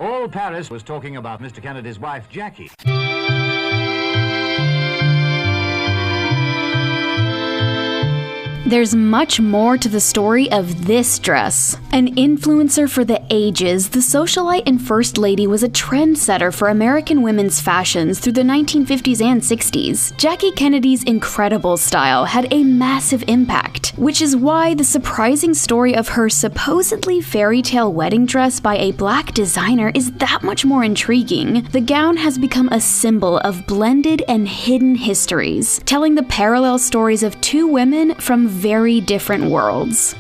All Paris was talking about Mr. Kennedy's wife, Jackie. There's much more to the story of this dress. An influencer for the ages, the socialite and First Lady was a trendsetter for American women's fashions through the 1950s and 60s. Jackie Kennedy's incredible style had a massive impact, which is why the surprising story of her supposedly fairy tale wedding dress by a black designer is that much more intriguing. The gown has become a symbol of blended and hidden histories, telling the parallel stories of two women from very different worlds.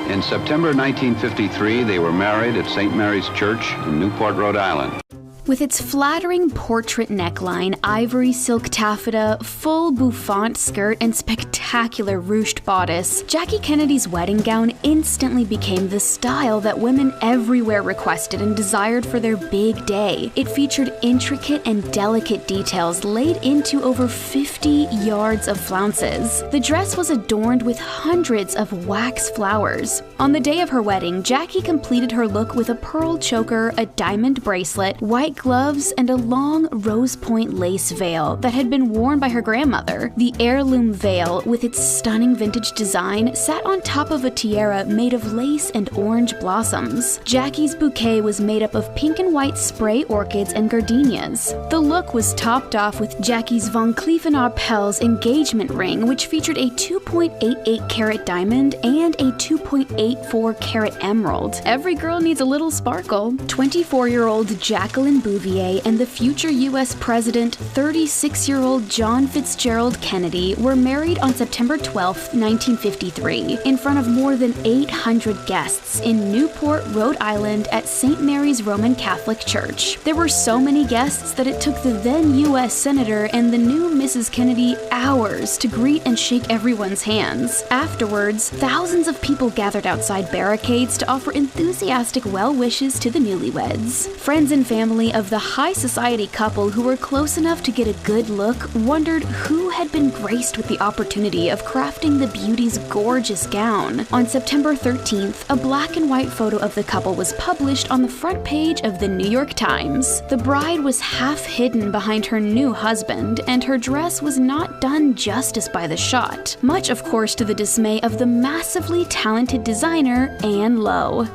In September 1953, they were married at St. Mary's Church in Newport, Rhode Island. With its flattering portrait neckline, ivory silk taffeta, full bouffant skirt, and spectacular ruched bodice, Jackie Kennedy's wedding gown instantly became the style that women everywhere requested and desired for their big day. It featured intricate and delicate details laid into over 50 yards of flounces. The dress was adorned with hundreds of wax flowers. On the day of her wedding, Jackie completed her look with a pearl choker, a diamond bracelet, white gloves, and a long rose point lace veil that had been worn by her grandmother. The heirloom veil, with its stunning vintage design, sat on top of a tiara made of lace and orange blossoms. Jackie's bouquet was made up of pink and white spray orchids and gardenias. The look was topped off with Jackie's Van Cleef & Arpels engagement ring, which featured a 2.88 carat diamond and a 2.84 carat emerald. Every girl needs a little sparkle. 24-year-old Jacqueline Bouvier and the future U.S. President, 36-year-old John Fitzgerald Kennedy, were married on September 12, 1953, in front of more than 800 guests in Newport, Rhode Island at St. Mary's Roman Catholic Church. There were so many guests that it took the then U.S. Senator and the new Mrs. Kennedy hours to greet and shake everyone's hands. Afterwards, thousands of people gathered outside barricades to offer enthusiastic well wishes to the newlyweds. Friends and family of the high society couple who were close enough to get a good look wondered who had been graced with the opportunity of crafting the beauty's gorgeous gown. On September 13th, a black and white photo of the couple was published on the front page of the New York Times. The bride was half hidden behind her new husband, and her dress was not done justice by the shot, much of course to the dismay of the massively talented designer Ann Lowe.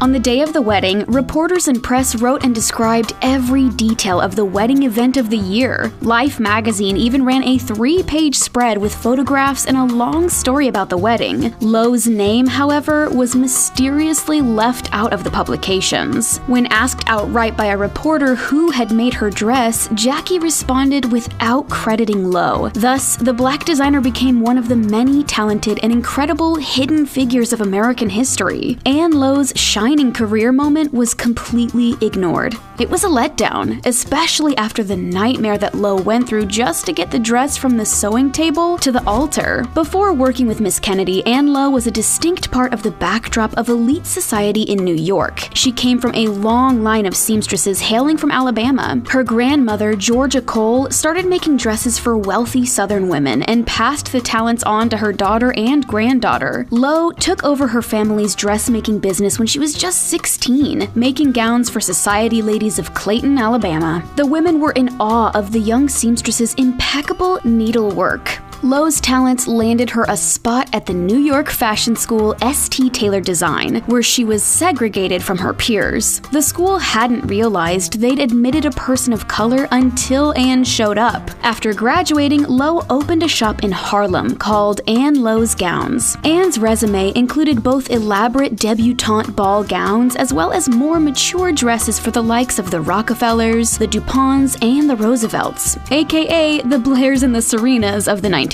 On the day of the wedding, reporters and press wrote and described every detail of the wedding event of the year. Life magazine even ran a 3-page spread with photographs and a long story about the wedding. Lowe's name, however, was mysteriously left out of the publications. When asked outright by a reporter who had made her dress, Jackie responded without crediting Lowe. Thus, the black designer became one of the many talented and incredible hidden figures of American history. Ann Lowe's shining career moment was completely ignored. It was a letdown, especially after the nightmare that Lowe went through just to get the dress from the sewing table to the altar. Before working with Miss Kennedy, Ann Lowe was a distinct part of the backdrop of elite society in New York. She came from a long line of seamstresses hailing from Alabama. Her grandmother, Georgia Cole, started making dresses for wealthy Southern women and passed the talents on to her daughter and granddaughter. Lowe took over her family's dressmaking business when she was just 16, making gowns for society ladies of Clayton, Alabama. The women were in awe of the young seamstress's impeccable needlework. Lowe's talents landed her a spot at the New York fashion school St. Taylor Design, where she was segregated from her peers. The school hadn't realized they'd admitted a person of color until Ann showed up. After graduating, Lowe opened a shop in Harlem called Ann Lowe's Gowns. Ann's resume included both elaborate debutante ball gowns as well as more mature dresses for the likes of the Rockefellers, the DuPonts, and the Roosevelts, aka the Blairs and the Serenas of the 1950s.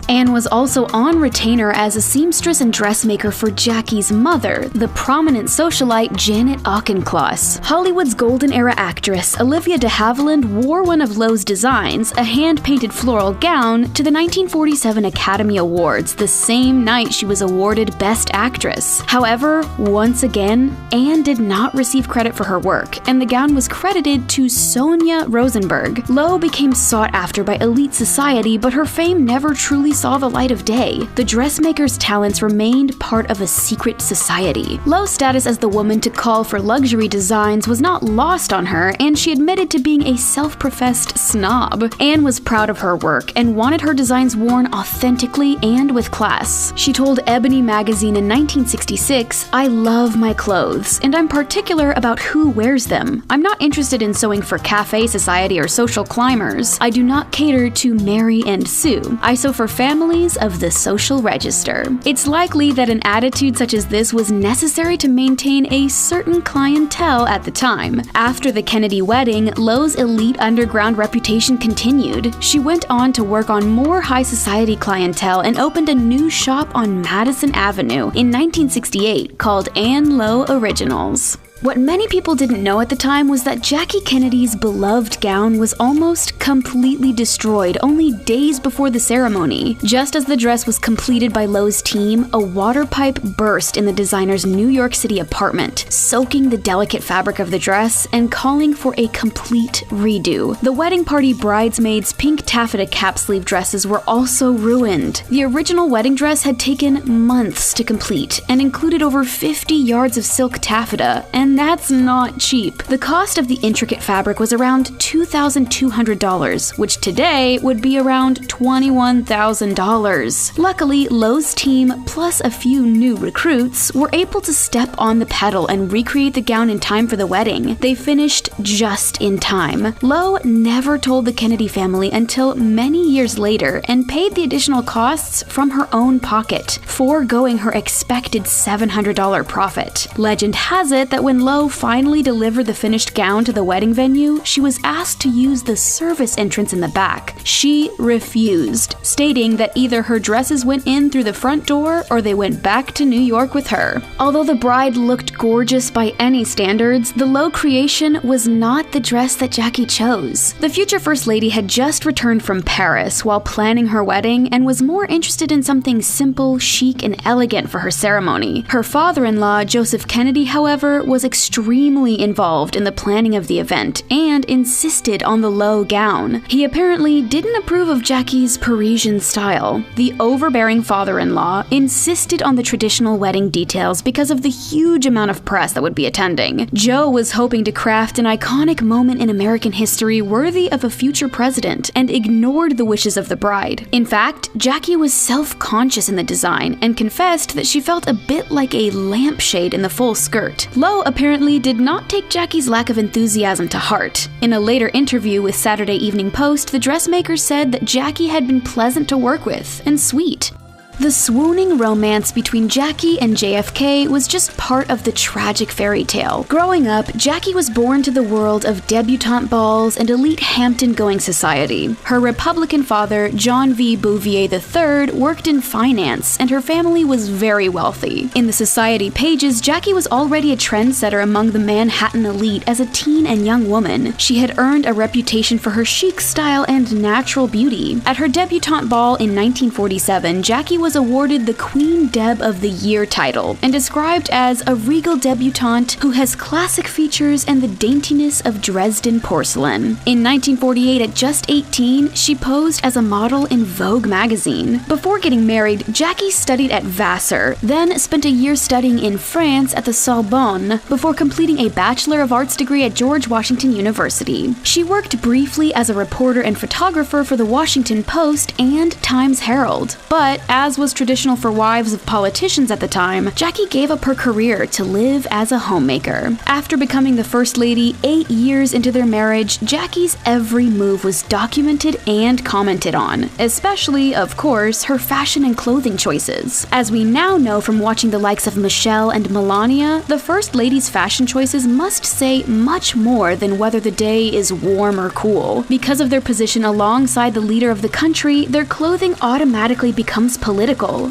Ann was also on retainer as a seamstress and dressmaker for Jackie's mother, the prominent socialite Janet Auchincloss. Hollywood's golden era actress Olivia de Havilland wore one of Lowe's designs, a hand-painted floral gown, to the 1947 Academy Awards, the same night she was awarded Best Actress. However, once again, Ann did not receive credit for her work, and the gown was credited to Sonia Rosenberg. Lowe became sought after by elite society, but her fame name never truly saw the light of day. The dressmaker's talents remained part of a secret society. Lowe's status as the woman to call for luxury designs was not lost on her, and she admitted to being a self-professed snob. Anne was proud of her work and wanted her designs worn authentically and with class. She told Ebony magazine in 1966, "I love my clothes, and I'm particular about who wears them. I'm not interested in sewing for cafe society or social climbers. I do not cater to Mary and Sue. I sew for families of the social register." It's likely that an attitude such as this was necessary to maintain a certain clientele at the time. After the Kennedy wedding, Lowe's elite underground reputation continued. She went on to work on more high society clientele and opened a new shop on Madison Avenue in 1968 called Ann Lowe Originals. What many people didn't know at the time was that Jackie Kennedy's beloved gown was almost completely destroyed only days before the ceremony. Just as the dress was completed by Lowe's team, a water pipe burst in the designer's New York City apartment, soaking the delicate fabric of the dress and calling for a complete redo. The wedding party bridesmaids' pink taffeta cap sleeve dresses were also ruined. The original wedding dress had taken months to complete and included over 50 yards of silk taffeta, and that's not cheap. The cost of the intricate fabric was around $2,200, which today would be around $21,000. Luckily, Lowe's team, plus a few new recruits, were able to step on the pedal and recreate the gown in time for the wedding. They finished just in time. Lowe never told the Kennedy family until many years later and paid the additional costs from her own pocket, foregoing her expected $700 profit. Legend has it that when Lowe finally delivered the finished gown to the wedding venue, she was asked to use the service entrance in the back. She refused, stating that either her dresses went in through the front door or they went back to New York with her. Although the bride looked gorgeous by any standards, the Lowe creation was not the dress that Jackie chose. The future First Lady had just returned from Paris while planning her wedding and was more interested in something simple, chic, and elegant for her ceremony. Her father-in-law, Joseph Kennedy, however, was extremely involved in the planning of the event and insisted on the Lowe gown. He apparently didn't approve of Jackie's Parisian style. The overbearing father-in-law insisted on the traditional wedding details because of the huge amount of press that would be attending. Joe was hoping to craft an iconic moment in American history worthy of a future president and ignored the wishes of the bride. In fact, Jackie was self-conscious in the design and confessed that she felt a bit like a lampshade in the full skirt. Lowe apparently did not take Jackie's lack of enthusiasm to heart. In a later interview with Saturday Evening Post, the dressmaker said that Jackie had been pleasant to work with and sweet. The swooning romance between Jackie and JFK was just part of the tragic fairy tale. Growing up, Jackie was born to the world of debutante balls and elite Hampton-going society. Her Republican father, John V. Bouvier III, worked in finance, and her family was very wealthy. In the society pages, Jackie was already a trendsetter among the Manhattan elite as a teen and young woman. She had earned a reputation for her chic style and natural beauty. At her debutante ball in 1947, Jackie was awarded the Queen Deb of the Year title and described as a regal debutante who has classic features and the daintiness of Dresden porcelain. In 1948, at just 18, she posed as a model in Vogue magazine. Before getting married, Jackie studied at Vassar, then spent a year studying in France at the Sorbonne before completing a Bachelor of Arts degree at George Washington University. She worked briefly as a reporter and photographer for the Washington Post and Times Herald, but as was traditional for wives of politicians at the time, Jackie gave up her career to live as a homemaker. After becoming the First Lady 8 years into their marriage, Jackie's every move was documented and commented on, especially, of course, her fashion and clothing choices. As we now know from watching the likes of Michelle and Melania, the First Lady's fashion choices must say much more than whether the day is warm or cool. Because of their position alongside the leader of the country, their clothing automatically becomes political,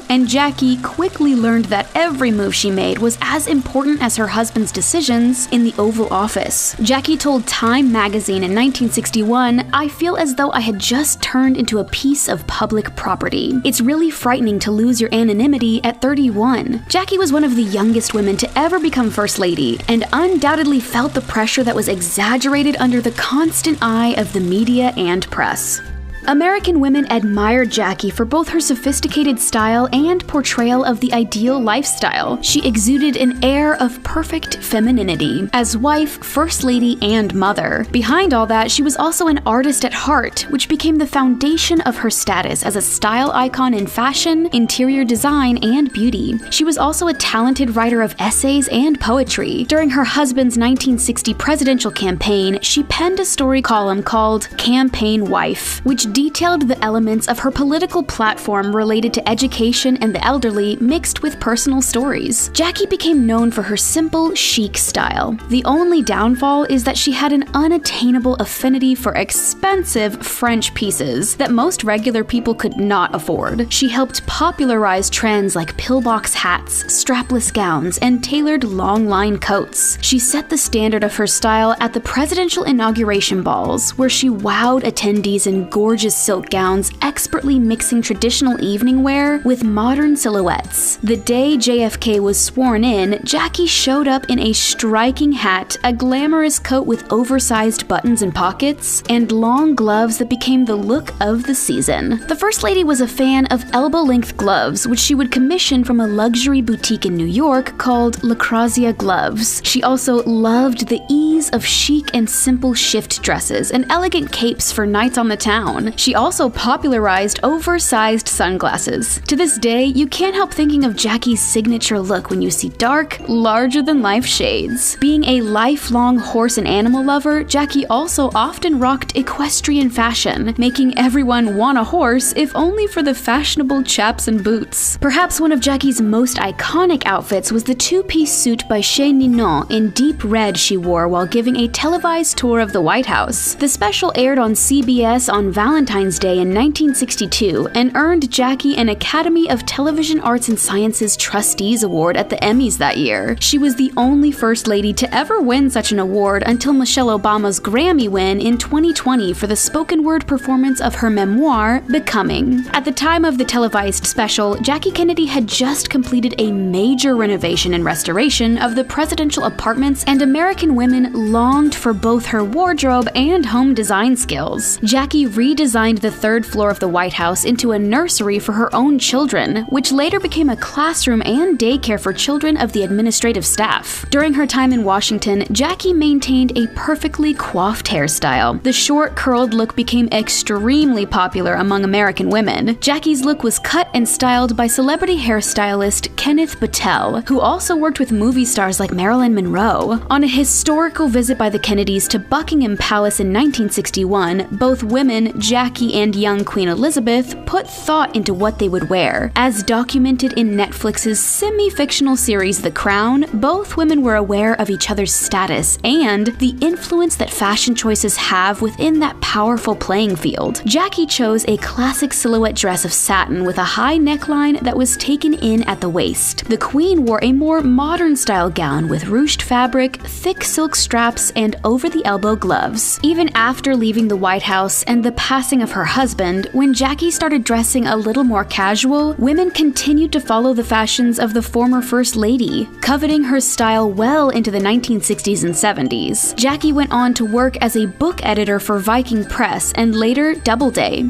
and Jackie quickly learned that every move she made was as important as her husband's decisions in the Oval Office. Jackie told Time magazine in 1961, "I feel as though I had just turned into a piece of public property. It's really frightening to lose your anonymity at 31. Jackie was one of the youngest women to ever become First Lady, and undoubtedly felt the pressure that was exaggerated under the constant eye of the media and press. American women admired Jackie for both her sophisticated style and portrayal of the ideal lifestyle. She exuded an air of perfect femininity as wife, first lady, and mother. Behind all that, she was also an artist at heart, which became the foundation of her status as a style icon in fashion, interior design, and beauty. She was also a talented writer of essays and poetry. During her husband's 1960 presidential campaign, she penned a story column called Campaign Wife, which detailed the elements of her political platform related to education and the elderly, mixed with personal stories. Jackie became known for her simple, chic style. The only downfall is that she had an unattainable affinity for expensive French pieces that most regular people could not afford. She helped popularize trends like pillbox hats, strapless gowns, and tailored long-line coats. She set the standard of her style at the presidential inauguration balls, where she wowed attendees in gorgeous silk gowns, expertly mixing traditional evening wear with modern silhouettes. The day JFK was sworn in, Jackie showed up in a striking hat, a glamorous coat with oversized buttons and pockets, and long gloves that became the look of the season. The First Lady was a fan of elbow-length gloves, which she would commission from a luxury boutique in New York called La Crazia Gloves. She also loved the ease of chic and simple shift dresses and elegant capes for nights on the town. She also popularized oversized sunglasses. To this day, you can't help thinking of Jackie's signature look when you see dark, larger-than-life shades. Being a lifelong horse and animal lover, Jackie also often rocked equestrian fashion, making everyone want a horse, if only for the fashionable chaps and boots. Perhaps one of Jackie's most iconic outfits was the two-piece suit by Chez Ninon in deep red she wore while giving a televised tour of the White House. The special aired on CBS on Valentine's Day in 1962 and earned Jackie an Academy of Television Arts and Sciences Trustees Award at the Emmys that year. She was the only First Lady to ever win such an award until Michelle Obama's Grammy win in 2020 for the spoken word performance of her memoir, Becoming. At the time of the televised special, Jackie Kennedy had just completed a major renovation and restoration of the presidential apartments, and American women longed for both her wardrobe and home design skills. Jackie redesigned the third floor of the White House into a nursery for her own children, which later became a classroom and daycare for children of the administrative staff. During her time in Washington, Jackie maintained a perfectly coiffed hairstyle. The short, curled look became extremely popular among American women. Jackie's look was cut and styled by celebrity hairstylist Kenneth Battelle, who also worked with movie stars like Marilyn Monroe. On a historical visit by the Kennedys to Buckingham Palace in 1961, both women, Jackie and young Queen Elizabeth, put thought into what they would wear. As documented in Netflix's semi-fictional series The Crown, both women were aware of each other's status and the influence that fashion choices have within that powerful playing field. Jackie chose a classic silhouette dress of satin with a high neckline that was taken in at the waist. The Queen wore a more modern-style gown with ruched fabric, thick silk straps, and over-the-elbow gloves. Even after leaving the White House and the passing of her husband, when Jackie started dressing a little more casual, women continued to follow the fashions of the former First Lady, coveting her style well into the 1960s and 70s. Jackie went on to work as a book editor for Viking Press and later Doubleday.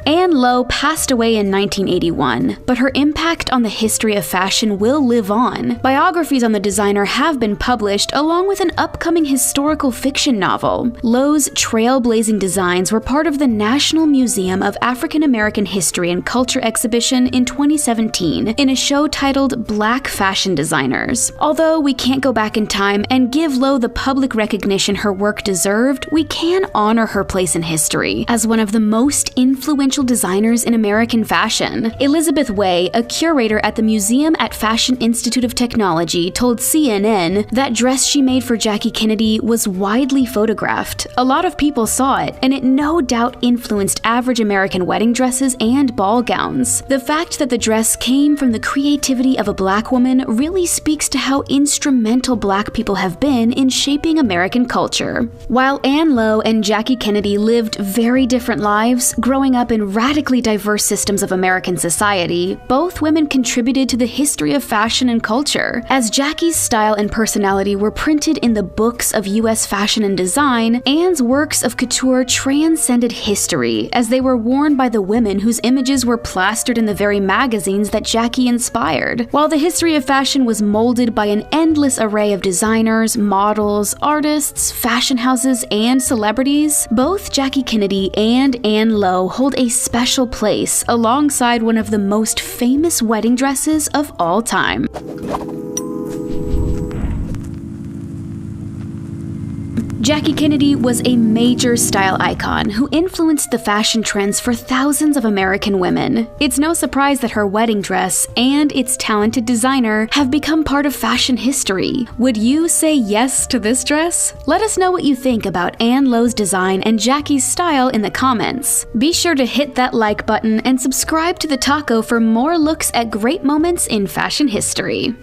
Ann Lowe passed away in 1981, but her impact on the history of fashion will live on. Biographies on the designer have been published, along with an upcoming historical fiction novel. Lowe's trailblazing designs were part of the National Museum of African American History and Culture exhibition in 2017 in a show titled Black Fashion Designers. Although we can't go back in time and give Lowe the public recognition her work deserved, we can honor her place in history as one of the most influential designers in American fashion. Elizabeth Way, a curator at the Museum at Fashion Institute of Technology, told CNN that dress she made for Jackie Kennedy was widely photographed. A lot of people saw it, and it no doubt influenced average American wedding dresses and ball gowns. The fact that the dress came from the creativity of a Black woman really speaks to how instrumental Black people have been in shaping American culture. While Ann Lowe and Jackie Kennedy lived very different lives, growing up in and radically diverse systems of American society, both women contributed to the history of fashion and culture. As Jackie's style and personality were printed in the books of U.S. fashion and design, Ann's works of couture transcended history, as they were worn by the women whose images were plastered in the very magazines that Jackie inspired. While the history of fashion was molded by an endless array of designers, models, artists, fashion houses, and celebrities, both Jackie Kennedy and Ann Lowe hold a special place alongside one of the most famous wedding dresses of all time. Jackie Kennedy was a major style icon who influenced the fashion trends for thousands of American women. It's no surprise that her wedding dress and its talented designer have become part of fashion history. Would you say yes to this dress? Let us know what you think about Ann Lowe's design and Jackie's style in the comments. Be sure to hit that like button and subscribe to The Taco for more looks at great moments in fashion history.